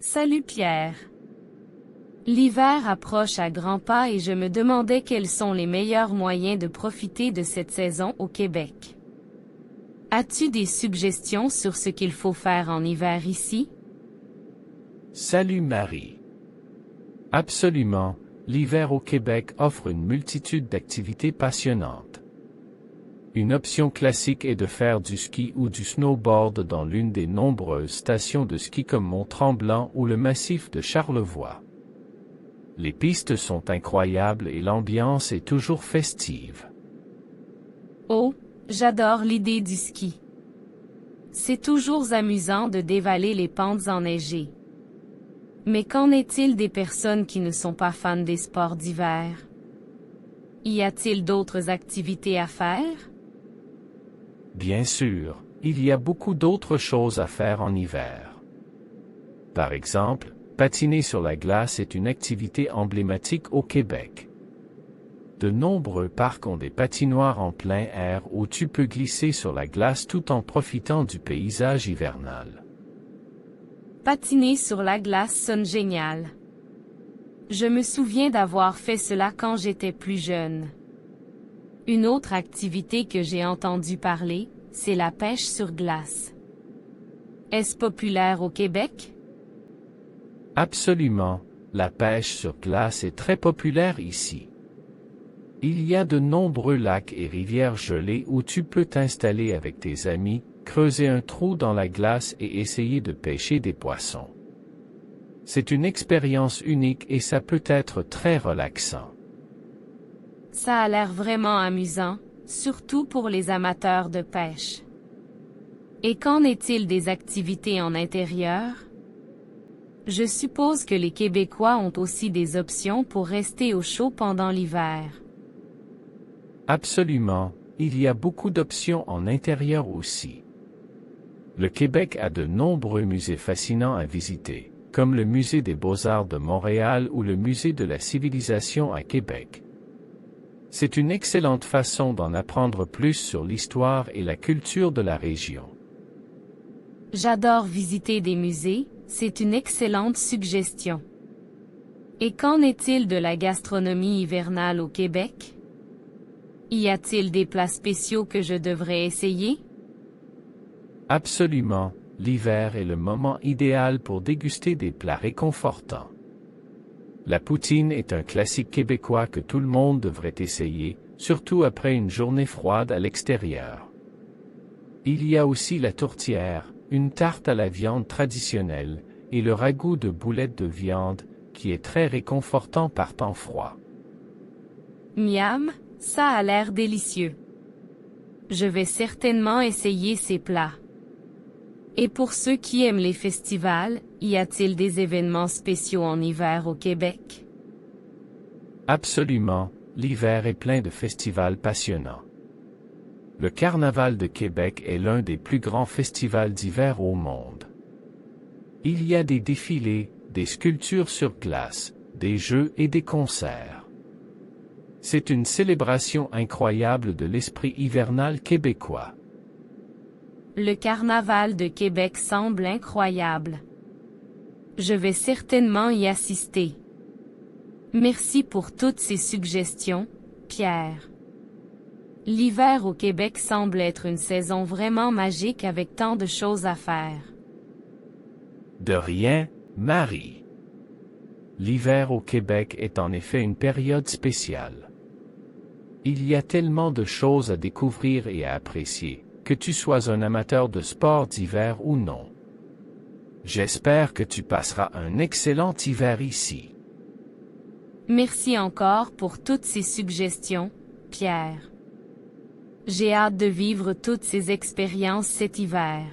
Salut Pierre. L'hiver approche à grands pas et je me demandais quels sont les meilleurs moyens de profiter de cette saison au Québec. As-tu des suggestions sur ce qu'il faut faire en hiver ici? Salut Marie. Absolument, l'hiver au Québec offre une multitude d'activités passionnantes. Une option classique est de faire du ski ou du snowboard dans l'une des nombreuses stations de ski comme Mont-Tremblant ou le massif de Charlevoix. Les pistes sont incroyables et l'ambiance est toujours festive. Oh, j'adore l'idée du ski. C'est toujours amusant de dévaler les pentes enneigées. Mais qu'en est-il des personnes qui ne sont pas fans des sports d'hiver? Y a-t-il d'autres activités à faire? Bien sûr, il y a beaucoup d'autres choses à faire en hiver. Par exemple, patiner sur la glace est une activité emblématique au Québec. De nombreux parcs ont des patinoires en plein air où tu peux glisser sur la glace tout en profitant du paysage hivernal. Patiner sur la glace sonne génial. Je me souviens d'avoir fait cela quand j'étais plus jeune. Une autre activité que j'ai entendu parler, c'est la pêche sur glace. Est-ce populaire au Québec? Absolument, la pêche sur glace est très populaire ici. Il y a de nombreux lacs et rivières gelées où tu peux t'installer avec tes amis, creuser un trou dans la glace et essayer de pêcher des poissons. C'est une expérience unique et ça peut être très relaxant. Ça a l'air vraiment amusant, surtout pour les amateurs de pêche. Et qu'en est-il des activités en intérieur? Je suppose que les Québécois ont aussi des options pour rester au chaud pendant l'hiver. Absolument, il y a beaucoup d'options en intérieur aussi. Le Québec a de nombreux musées fascinants à visiter, comme le Musée des Beaux-Arts de Montréal ou le Musée de la Civilisation à Québec. C'est une excellente façon d'en apprendre plus sur l'histoire et la culture de la région. J'adore visiter des musées, c'est une excellente suggestion. Et qu'en est-il de la gastronomie hivernale au Québec? Y a-t-il des plats spéciaux que je devrais essayer? Absolument, l'hiver est le moment idéal pour déguster des plats réconfortants. La poutine est un classique québécois que tout le monde devrait essayer, surtout après une journée froide à l'extérieur. Il y a aussi la tourtière, une tarte à la viande traditionnelle, et le ragoût de boulettes de viande, qui est très réconfortant par temps froid. Miam, ça a l'air délicieux. Je vais certainement essayer ces plats. Et pour ceux qui aiment les festivals, y a-t-il des événements spéciaux en hiver au Québec? Absolument, l'hiver est plein de festivals passionnants. Le Carnaval de Québec est l'un des plus grands festivals d'hiver au monde. Il y a des défilés, des sculptures sur glace, des jeux et des concerts. C'est une célébration incroyable de l'esprit hivernal québécois. Le Carnaval de Québec semble incroyable. Je vais certainement y assister. Merci pour toutes ces suggestions, Pierre. L'hiver au Québec semble être une saison vraiment magique avec tant de choses à faire. De rien, Marie. L'hiver au Québec est en effet une période spéciale. Il y a tellement de choses à découvrir et à apprécier, que tu sois un amateur de sport d'hiver ou non. J'espère que tu passeras un excellent hiver ici. Merci encore pour toutes ces suggestions, Pierre. J'ai hâte de vivre toutes ces expériences cet hiver.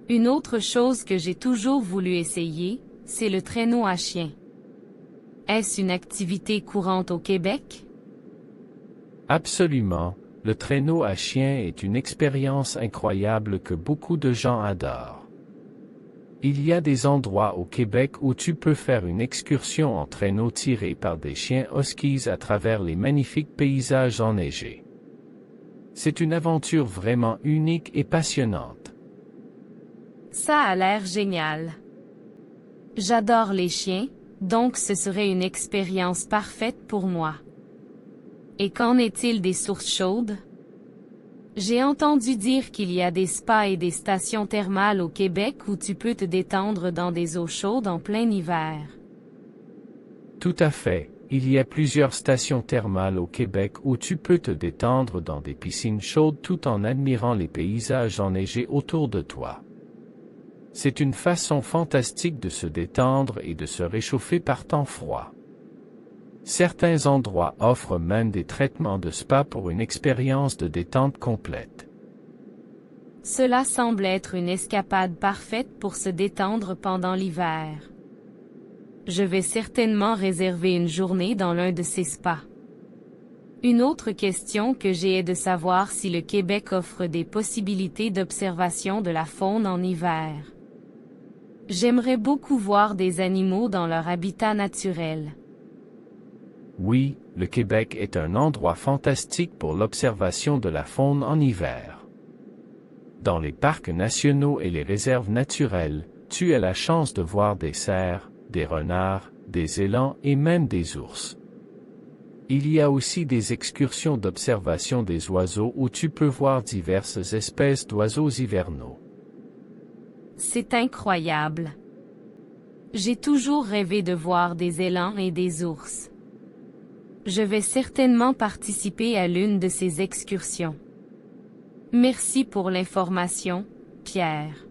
Une autre chose que j'ai toujours voulu essayer, c'est le traîneau à chien. Est-ce une activité courante au Québec? Absolument, le traîneau à chien est une expérience incroyable que beaucoup de gens adorent. Il y a des endroits au Québec où tu peux faire une excursion en traîneau tiré par des chiens huskies à travers les magnifiques paysages enneigés. C'est une aventure vraiment unique et passionnante. Ça a l'air génial. J'adore les chiens, donc ce serait une expérience parfaite pour moi. Et qu'en est-il des sources chaudes? J'ai entendu dire qu'il y a des spas et des stations thermales au Québec où tu peux te détendre dans des eaux chaudes en plein hiver. Tout à fait, il y a plusieurs stations thermales au Québec où tu peux te détendre dans des piscines chaudes tout en admirant les paysages enneigés autour de toi. C'est une façon fantastique de se détendre et de se réchauffer par temps froid. Certains endroits offrent même des traitements de spa pour une expérience de détente complète. Cela semble être une escapade parfaite pour se détendre pendant l'hiver. Je vais certainement réserver une journée dans l'un de ces spas. Une autre question que j'ai est de savoir si le Québec offre des possibilités d'observation de la faune en hiver. J'aimerais beaucoup voir des animaux dans leur habitat naturel. Oui, le Québec est un endroit fantastique pour l'observation de la faune en hiver. Dans les parcs nationaux et les réserves naturelles, tu as la chance de voir des cerfs, des renards, des élans et même des ours. Il y a aussi des excursions d'observation des oiseaux où tu peux voir diverses espèces d'oiseaux hivernaux. C'est incroyable. J'ai toujours rêvé de voir des élans et des ours. Je vais certainement participer à l'une de ces excursions. Merci pour l'information, Pierre.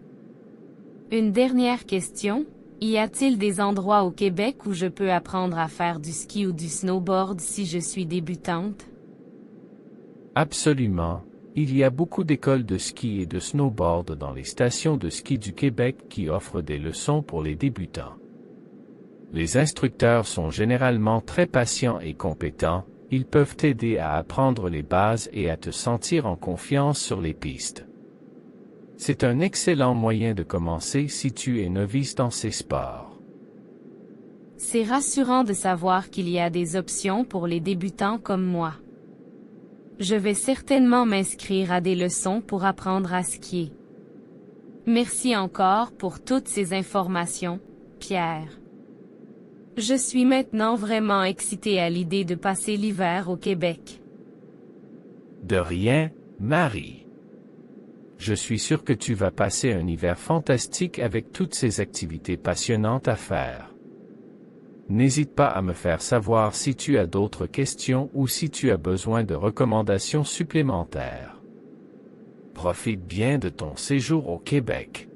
Une dernière question, y a-t-il des endroits au Québec où je peux apprendre à faire du ski ou du snowboard si je suis débutante? Absolument, il y a beaucoup d'écoles de ski et de snowboard dans les stations de ski du Québec qui offrent des leçons pour les débutants. Les instructeurs sont généralement très patients et compétents, ils peuvent t'aider à apprendre les bases et à te sentir en confiance sur les pistes. C'est un excellent moyen de commencer si tu es novice dans ces sports. C'est rassurant de savoir qu'il y a des options pour les débutants comme moi. Je vais certainement m'inscrire à des leçons pour apprendre à skier. Merci encore pour toutes ces informations, Pierre. Je suis maintenant vraiment excitée à l'idée de passer l'hiver au Québec. De rien, Marie. Je suis sûr que tu vas passer un hiver fantastique avec toutes ces activités passionnantes à faire. N'hésite pas à me faire savoir si tu as d'autres questions ou si tu as besoin de recommandations supplémentaires. Profite bien de ton séjour au Québec.